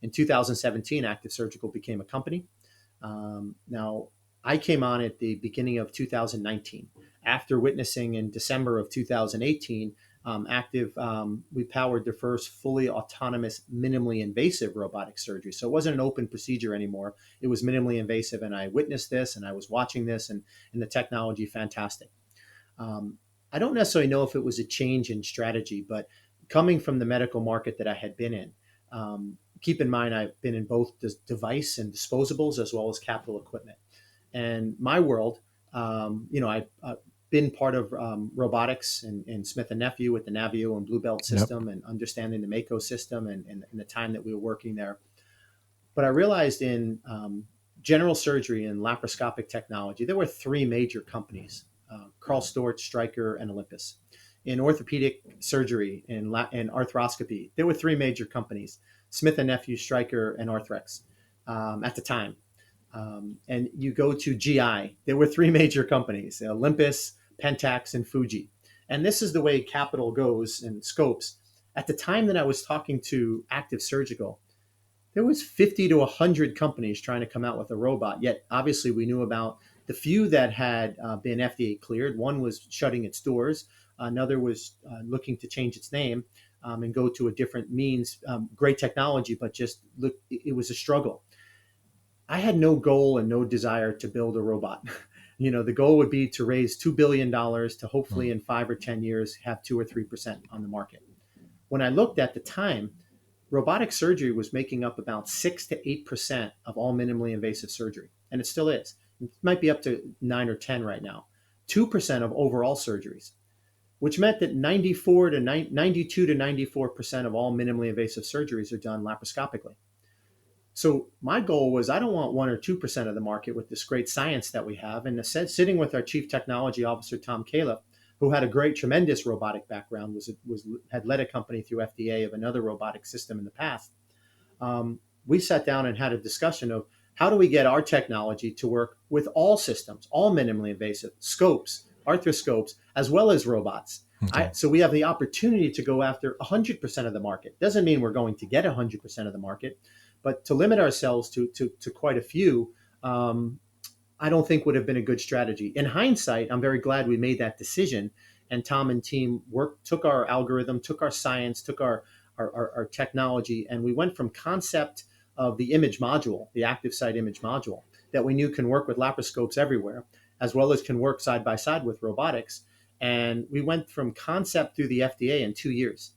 In 2017, Activ Surgical became a company. Now, I came on at the beginning of 2019. After witnessing in December of 2018, we powered the first fully autonomous, minimally invasive robotic surgery. So it wasn't an open procedure anymore. It was minimally invasive. And I witnessed this and I was watching this, and the technology, fantastic. I don't necessarily know if it was a change in strategy, but coming from the medical market that I had been in, keep in mind, I've been in both device and disposables as well as capital equipment. And my world, I've been part of robotics and Smith and Nephew with the Navio and Blue Belt Yep. system and understanding the Mako system and the time that we were working there. But I realized in general surgery and laparoscopic technology, there were three major companies: Carl Storch, Stryker, and Olympus. In orthopedic surgery and arthroscopy, there were three major companies: Smith and Nephew, Stryker, and Arthrex at the time. And you go to GI, there were three major companies: Olympus, Pentax, and Fuji. And this is the way capital goes and scopes. At the time that I was talking to Activ Surgical, there was 50 to 100 companies trying to come out with a robot. Yet, obviously, we knew about the few that had been FDA cleared. One was shutting its doors. Another was looking to change its name and go to a different means. Great technology, but just look, it was a struggle. I had no goal and no desire to build a robot. The goal would be to raise $2 billion to hopefully in 5 or 10 years have 2 or 3% on the market. When I looked at the time, robotic surgery was making up about 6 to 8% of all minimally invasive surgery, and it still is. It might be up to 9 or 10 right now. 2% of overall surgeries, which meant that 92 to 94% of all minimally invasive surgeries are done laparoscopically. So my goal was, I don't want 1 or 2% of the market with this great science that we have. And sitting with our chief technology officer, Tom Califf, who had a tremendous robotic background, had led a company through FDA of another robotic system in the past. We sat down and had a discussion of how do we get our technology to work with all systems, all minimally invasive scopes, arthroscopes, as well as robots. Okay. So we have the opportunity to go after 100% of the market. Doesn't mean we're going to get 100% of the market, but to limit ourselves to quite a few, I don't think would have been a good strategy. In hindsight, I'm very glad we made that decision. And Tom and team took our algorithm, took our science, took our technology, and we went from concept of the image module, the active site image module, that we knew can work with laparoscopes everywhere, as well as can work side by side with robotics. And we went from concept through the FDA in 2 years.